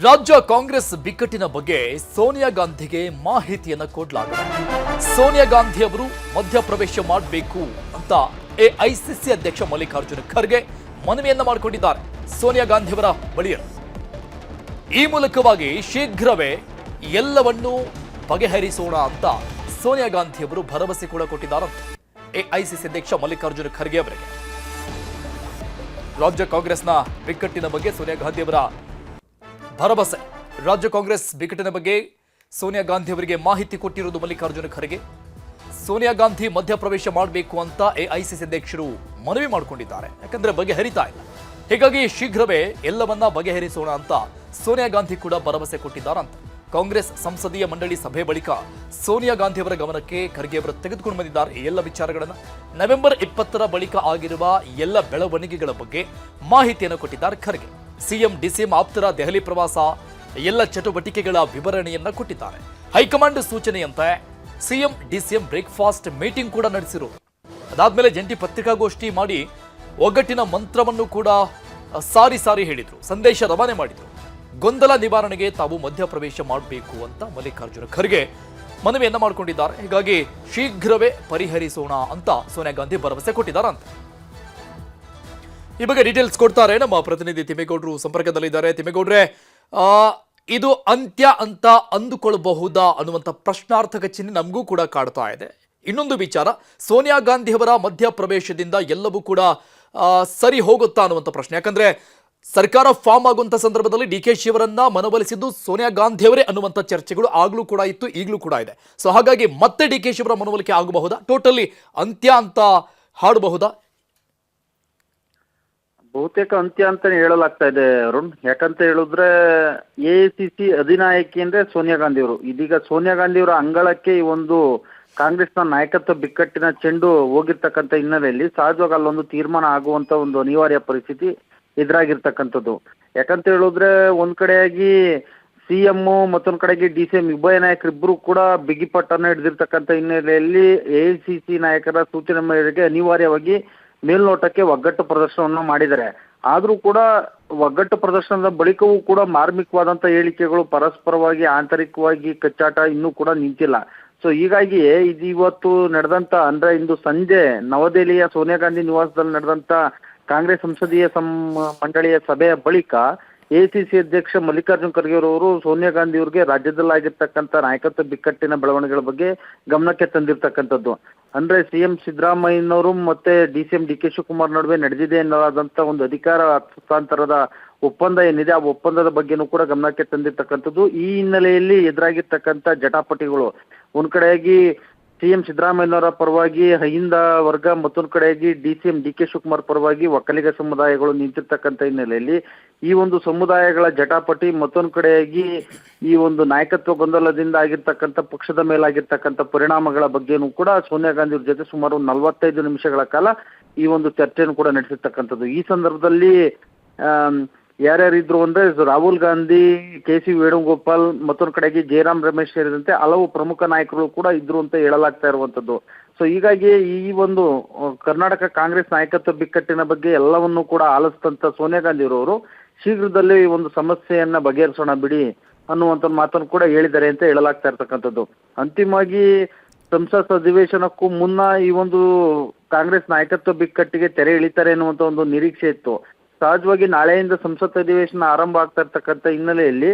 ರಾಜ್ಯ ಕಾಂಗ್ರೆಸ್ ಬಿಕ್ಕಟ್ಟಿನ ಬಗ್ಗೆ ಸೋನಿಯಾ ಗಾಂಧಿಗೆ ಮಾಹಿತಿಯನ್ನು ಕೊಡಲಾಗಿದೆ. ಸೋನಿಯಾ ಗಾಂಧಿ ಅವರು ಮಧ್ಯಪ್ರವೇಶ ಮಾಡಬೇಕು ಅಂತ ಎಐಸಿಸಿ ಅಧ್ಯಕ್ಷ ಮಲ್ಲಿಕಾರ್ಜುನ ಖರ್ಗೆ ಮನವಿಯನ್ನ ಮಾಡಿಕೊಂಡಿದ್ದಾರೆ ಸೋನಿಯಾ ಗಾಂಧಿ ಅವರ ಬಳಿಯಲ್ಲಿ. ಈ ಮೂಲಕವಾಗಿ ಶೀಘ್ರವೇ ಎಲ್ಲವನ್ನೂ ಬಗೆಹರಿಸೋಣ ಅಂತ ಸೋನಿಯಾ ಗಾಂಧಿ ಅವರು ಭರವಸೆ ಕೂಡ ಕೊಟ್ಟಿದ್ದಾರಂತೆ ಎಐಸಿಸಿ ಅಧ್ಯಕ್ಷ ಮಲ್ಲಿಕಾರ್ಜುನ ಖರ್ಗೆ ಅವರಿಗೆ. ರಾಜ್ಯ ಕಾಂಗ್ರೆಸ್ನ ಬಿಕ್ಕಟ್ಟಿನ ಬಗ್ಗೆ ಸೋನಿಯಾ ಗಾಂಧಿ ಅವರ ಭರವಸೆ. ರಾಜ್ಯ ಕಾಂಗ್ರೆಸ್ ಬಿಕ್ಕಟ್ಟಿನ ಬಗ್ಗೆ ಸೋನಿಯಾ ಗಾಂಧಿ ಅವರಿಗೆ ಮಾಹಿತಿ ಕೊಟ್ಟಿರುವುದು ಮಲ್ಲಿಕಾರ್ಜುನ ಖರ್ಗೆ. ಸೋನಿಯಾ ಗಾಂಧಿ ಮಧ್ಯಪ್ರವೇಶ ಮಾಡಬೇಕು ಅಂತ ಎಐಸಿಸಿ ಅಧ್ಯಕ್ಷರು ಮನವಿ ಮಾಡಿಕೊಂಡಿದ್ದಾರೆ. ಯಾಕಂದ್ರೆ ಬಗೆಹರಿತಾ ಇಲ್ಲ, ಹೀಗಾಗಿ ಶೀಘ್ರವೇ ಎಲ್ಲವನ್ನ ಬಗೆಹರಿಸೋಣ ಅಂತ ಸೋನಿಯಾ ಗಾಂಧಿ ಕೂಡ ಭರವಸೆ ಕೊಟ್ಟಿದ್ದಾರಂತೆ. ಕಾಂಗ್ರೆಸ್ ಸಂಸದೀಯ ಮಂಡಳಿ ಸಭೆ ಬಳಿಕ ಸೋನಿಯಾ ಗಾಂಧಿ ಅವರ ಗಮನಕ್ಕೆ ಖರ್ಗೆ ಅವರು ತೆಗೆದುಕೊಂಡು ಬಂದಿದ್ದಾರೆ ಈ ಎಲ್ಲ ವಿಚಾರಗಳನ್ನು. ನವೆಂಬರ್ 20ರ ಬಳಿಕ ಆಗಿರುವ ಎಲ್ಲ ಬೆಳವಣಿಗೆಗಳ ಬಗ್ಗೆ ಮಾಹಿತಿಯನ್ನು ಕೊಟ್ಟಿದ್ದಾರೆ ಖರ್ಗೆ. ಸಿಎಂ ಡಿಸಿಎಂ ಆಪ್ತರ ದೆಹಲಿ ಪ್ರವಾಸ, ಎಲ್ಲ ಚಟುವಟಿಕೆಗಳ ವಿವರಣೆಯನ್ನ ಕೊಟ್ಟಿದ್ದಾರೆ. ಹೈಕಮಾಂಡ್ ಸೂಚನೆಯಂತೆ ಸಿಎಂ ಡಿಸಿಎಂ ಬ್ರೇಕ್ಫಾಸ್ಟ್ ಮೀಟಿಂಗ್ ಕೂಡ ನಡೆಸಿರು. ಅದಾದ್ಮೇಲೆ ಜಂಟಿ ಪತ್ರಿಕಾಗೋಷ್ಠಿ ಮಾಡಿ ಒಗ್ಗಟ್ಟಿನ ಮಂತ್ರವನ್ನು ಕೂಡ ಸಾರಿ ಹೇಳಿದ್ರು, ಸಂದೇಶ ರವಾನೆ ಮಾಡಿದ್ರು. ಗೊಂದಲ ನಿವಾರಣೆಗೆ ತಾವು ಮಧ್ಯಪ್ರವೇಶ ಮಾಡಬೇಕು ಅಂತ ಮಲ್ಲಿಕಾರ್ಜುನ ಖರ್ಗೆ ಮನವಿಯನ್ನ ಮಾಡಿಕೊಂಡಿದ್ದಾರೆ. ಹೀಗಾಗಿ ಶೀಘ್ರವೇ ಪರಿಹರಿಸೋಣ ಅಂತ ಸೋನಿಯಾ ಗಾಂಧಿ ಭರವಸೆ ಕೊಟ್ಟಿದ್ದಾರಂತೆ. ಈ ಬಗ್ಗೆ ಡೀಟೇಲ್ಸ್ ಕೊಡ್ತಾರೆ ನಮ್ಮ ಪ್ರತಿನಿಧಿ ತಿಮ್ಮೇಗೌಡರು ಸಂಪರ್ಕದಲ್ಲಿದ್ದಾರೆ. ತಿಮ್ಮೇಗೌಡ್ರೆ, ಇದು ಅಂತ್ಯ ಅಂತ ಅಂದುಕೊಳ್ಳಬಹುದಾ ಅನ್ನುವಂಥ ಪ್ರಶ್ನಾರ್ಥಕ ಚಿಹ್ನೆ ನಮಗೂ ಕೂಡ ಕಾಡ್ತಾ ಇದೆ. ಇನ್ನೊಂದು ವಿಚಾರ, ಸೋನಿಯಾ ಗಾಂಧಿ ಅವರ ಮಧ್ಯಪ್ರವೇಶದಿಂದ ಎಲ್ಲವೂ ಕೂಡ ಸರಿ ಹೋಗುತ್ತಾ ಅನ್ನುವಂಥ ಪ್ರಶ್ನೆ. ಯಾಕಂದ್ರೆ ಸರ್ಕಾರ ಫಾರ್ಮ್ ಆಗುವಂಥ ಸಂದರ್ಭದಲ್ಲಿ ಡಿಕೆಶಿ ಅವರನ್ನ ಮನವೊಲಿಸಿದ್ದು ಸೋನಿಯಾ ಗಾಂಧಿ ಅವರೇ ಅನ್ನುವಂಥ ಚರ್ಚೆಗಳು ಆಗ್ಲೂ ಕೂಡ ಇತ್ತು, ಈಗಲೂ ಕೂಡ ಇದೆ. ಸೊ ಹಾಗಾಗಿ ಮತ್ತೆ ಡಿಕೆಶಿ ಅವರ ಮನವೊಲಿಕೆ ಆಗಬಹುದಾ? ಟೋಟಲಿ ಅಂತ್ಯ ಅಂತ ಹಾಡಬಹುದಾ? ಬಹುತೇಕ ಅಂತ್ಯ ಅಂತಾನೆ ಹೇಳಲಾಗ್ತಾ ಇದೆ ಅರುಣ್. ಯಾಕಂತ ಹೇಳಿದ್ರೆ ಎಐಸಿಸಿ ಅಧಿನಾಯಕಿ ಅಂದ್ರೆ ಸೋನಿಯಾ ಗಾಂಧಿ ಅವರು. ಇದೀಗ ಸೋನಿಯಾ ಗಾಂಧಿ ಅವರ ಅಂಗಳಕ್ಕೆ ಈ ಒಂದು ಕಾಂಗ್ರೆಸ್ನ ನಾಯಕತ್ವ ಬಿಕ್ಕಟ್ಟಿನ ಚೆಂಡು ಹೋಗಿರ್ತಕ್ಕಂಥ ಹಿನ್ನೆಲೆಯಲ್ಲಿ ಸಹಜವಾಗಿ ಅಲ್ಲೊಂದು ತೀರ್ಮಾನ ಆಗುವಂತ ಒಂದು ಅನಿವಾರ್ಯ ಪರಿಸ್ಥಿತಿ ಎದುರಾಗಿರ್ತಕ್ಕಂಥದ್ದು. ಯಾಕಂತ ಹೇಳಿದ್ರೆ ಒಂದ್ ಕಡೆಯಾಗಿ ಸಿಎಂ ಮತ್ತೊಂದ್ ಕಡೆಗೆ ಡಿಸಿಎಂ ಉಭಯ ನಾಯಕರಿಬ್ಬರು ಕೂಡ ಬಿಗಿಪಟ್ಟನ್ನು ಹಿಡಿದಿರ್ತಕ್ಕಂಥ ಹಿನ್ನೆಲೆಯಲ್ಲಿ ಎಐಸಿಸಿ ನಾಯಕರ ಸೂಚನೆ ಮೇರೆಗೆ ಅನಿವಾರ್ಯವಾಗಿ ಮೇಲ್ನೋಟಕ್ಕೆ ಒಗ್ಗಟ್ಟು ಪ್ರದರ್ಶನವನ್ನು ಮಾಡಿದ್ದಾರೆ. ಆದ್ರೂ ಕೂಡ ಒಗ್ಗಟ್ಟು ಪ್ರದರ್ಶನದ ಬಳಿಕವೂ ಕೂಡ ಮಾರ್ಮಿಕವಾದಂತ ಹೇಳಿಕೆಗಳು, ಪರಸ್ಪರವಾಗಿ ಆಂತರಿಕವಾಗಿ ಕಚ್ಚಾಟ ಇನ್ನೂ ಕೂಡ ನಿಂತಿಲ್ಲ. ಸೊ ಹೀಗಾಗಿ ಇದು ಇವತ್ತು ನಡೆದಂತ ಅಂದ್ರೆ ಇಂದು ಸಂಜೆ ನವದೆಹಲಿಯ ಸೋನಿಯಾ ಗಾಂಧಿ ನಿವಾಸದಲ್ಲಿ ನಡೆದಂತ ಕಾಂಗ್ರೆಸ್ ಸಂಸದೀಯ ಮಂಡಳಿಯ ಸಭೆಯ ಬಳಿಕ ಎಐಸಿಸಿ ಅಧ್ಯಕ್ಷ ಮಲ್ಲಿಕಾರ್ಜುನ ಖರ್ಗೆ ಅವರು ಸೋನಿಯಾ ಗಾಂಧಿ ಅವರಿಗೆ ರಾಜ್ಯದಲ್ಲಾಗಿರ್ತಕ್ಕಂಥ ನಾಯಕತ್ವ ಬಿಕ್ಕಟ್ಟಿನ ಬೆಳವಣಿಗೆಗಳ ಬಗ್ಗೆ ಗಮನಕ್ಕೆ ತಂದಿರ್ತಕ್ಕಂಥದ್ದು. ಅಂದ್ರೆ ಸಿಎಂ ಸಿದ್ದರಾಮಯ್ಯನವರು ಮತ್ತೆ ಡಿಸಿಎಂ ಡಿಕೆ ಶಿವಕುಮಾರ್ ನಡುವೆ ನಡೆದಿದೆ ಎನ್ನಲಾದಂತ ಒಂದು ಅಧಿಕಾರ ಹಸ್ತಾಂತರದ ಒಪ್ಪಂದ ಏನಿದೆ, ಆ ಒಪ್ಪಂದದ ಬಗ್ಗೆನೂ ಕೂಡ ಗಮನಕ್ಕೆ ತಂದಿರ್ತಕ್ಕಂಥದ್ದು. ಈ ಹಿನ್ನೆಲೆಯಲ್ಲಿ ಎದುರಾಗಿರ್ತಕ್ಕಂಥ ಜಟಾಪಟಿಗಳು, ಒಂದ್ ಕಡೆಯಾಗಿ ಸಿಎಂ ಸಿದ್ದರಾಮಯ್ಯನವರ ಪರವಾಗಿ ಅಹಿಂದ ವರ್ಗ, ಮತ್ತೊಂದು ಕಡೆಯಾಗಿ ಡಿಸಿಎಂ ಡಿಕೆ ಶಿವಕುಮಾರ್ ಪರವಾಗಿ ಒಕ್ಕಲಿಗ ಸಮುದಾಯಗಳು ನಿಂತಿರ್ತಕ್ಕಂಥ ಹಿನ್ನೆಲೆಯಲ್ಲಿ ಈ ಒಂದು ಸಮುದಾಯಗಳ ಜಟಾಪಟಿ, ಮತ್ತೊಂದು ಕಡೆಯಾಗಿ ಈ ಒಂದು ನಾಯಕತ್ವ ಗೊಂದಲದಿಂದ ಆಗಿರ್ತಕ್ಕಂಥ ಪಕ್ಷದ ಮೇಲಾಗಿರ್ತಕ್ಕಂಥ ಪರಿಣಾಮಗಳ ಬಗ್ಗೆನೂ ಕೂಡ ಸೋನಿಯಾ ಗಾಂಧಿ ಅವ್ರ ಜೊತೆ ಸುಮಾರು 45 ನಿಮಿಷಗಳ ಕಾಲ ಈ ಒಂದು ಚರ್ಚೆಯನ್ನು ಕೂಡ ನಡೆಸಿರ್ತಕ್ಕಂಥದ್ದು. ಈ ಸಂದರ್ಭದಲ್ಲಿ ಯಾರ್ಯಾರಿದ್ರು ಅಂದ್ರೆ ರಾಹುಲ್ ಗಾಂಧಿ, ಕೆ.ಸಿ. ವೇಣುಗೋಪಾಲ್, ಮತ್ತೊಂದು ಕಡೆಗೆ ಜಯರಾಮ್ ರಮೇಶ್ ಸೇರಿದಂತೆ ಹಲವು ಪ್ರಮುಖ ನಾಯಕರು ಕೂಡ ಇದ್ರು ಅಂತ ಹೇಳಲಾಗ್ತಾ ಇರುವಂತದ್ದು. ಸೊ ಹೀಗಾಗಿ ಈ ಒಂದು ಕರ್ನಾಟಕ ಕಾಂಗ್ರೆಸ್ ನಾಯಕತ್ವ ಬಿಕ್ಕಟ್ಟಿನ ಬಗ್ಗೆ ಎಲ್ಲವನ್ನೂ ಕೂಡ ಆಲಿಸಿದಂತ ಸೋನಿಯಾ ಗಾಂಧಿ ಅವರು ಶೀಘ್ರದಲ್ಲೇ ಈ ಒಂದು ಸಮಸ್ಯೆಯನ್ನ ಬಗೆಹರಿಸೋಣ ಬಿಡಿ ಅನ್ನುವಂಥ ಮಾತನ್ನು ಕೂಡ ಹೇಳಿದ್ದಾರೆ ಅಂತ ಹೇಳಲಾಗ್ತಾ ಇರ್ತಕ್ಕಂಥದ್ದು. ಅಂತಿಮವಾಗಿ ಸಂಸತ್ ಅಧಿವೇಶನಕ್ಕೂ ಮುನ್ನ ಈ ಒಂದು ಕಾಂಗ್ರೆಸ್ ನಾಯಕತ್ವ ಬಿಕ್ಕಟ್ಟಿಗೆ ತೆರೆ ಎಳಿತಾರೆ ಅನ್ನುವಂಥ ಒಂದು ನಿರೀಕ್ಷೆ ಇತ್ತು. ಸಹಜವಾಗಿ ನಾಳೆಯಿಂದ ಸಂಸತ್ ಅಧಿವೇಶನ ಆರಂಭ ಆಗ್ತಾ ಇರ್ತಕ್ಕಂಥ ಹಿನ್ನೆಲೆಯಲ್ಲಿ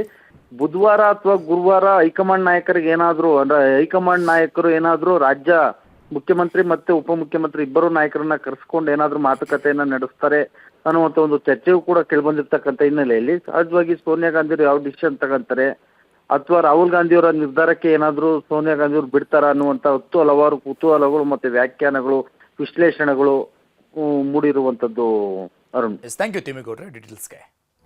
ಬುಧವಾರ ಅಥವಾ ಗುರುವಾರ ಹೈಕಮಾಂಡ್ ನಾಯಕರಿಗೆ ಏನಾದ್ರು ಅಂದ್ರೆ ಹೈಕಮಾಂಡ್ ನಾಯಕರು ಏನಾದ್ರು ರಾಜ್ಯ ಮುಖ್ಯಮಂತ್ರಿ ಮತ್ತೆ ಉಪಮುಖ್ಯಮಂತ್ರಿ ಇಬ್ಬರು ನಾಯಕರನ್ನ ಕರೆಸ್ಕೊಂಡು ಏನಾದ್ರು ಮಾತುಕತೆಯನ್ನ ನಡೆಸ್ತಾರೆ ಅನ್ನುವಂಥ ಒಂದು ಚರ್ಚೆಯೂ ಕೂಡ ಕೇಳ್ಬಂದಿರ್ತಕ್ಕಂಥ ಹಿನ್ನೆಲೆಯಲ್ಲಿ ಸಹಜವಾಗಿ ಸೋನಿಯಾ ಗಾಂಧಿ ಯಾವ ಡಿಸಿಷನ್ ತಗೊಂತಾರೆ ಅಥವಾ ರಾಹುಲ್ ಗಾಂಧಿ ಅವರ ನಿರ್ಧಾರಕ್ಕೆ ಏನಾದ್ರು ಸೋನಿಯಾ ಗಾಂಧಿ ಅವರು ಬಿಡ್ತಾರ ಅನ್ನುವಂಥ ಹಲವಾರು ಕುತೂಹಲಗಳು ಮತ್ತೆ ವ್ಯಾಖ್ಯಾನಗಳು, ವಿಶ್ಲೇಷಣೆಗಳು ಮೂಡಿರುವಂತದ್ದು ಅರುಣ್. ಥ್ಯಾಂಕ್ ಯು ತಿಮ್ಮೇಗೌಡ್ರೆ ಡೀಟೇಲ್ಸ್ಗೆ.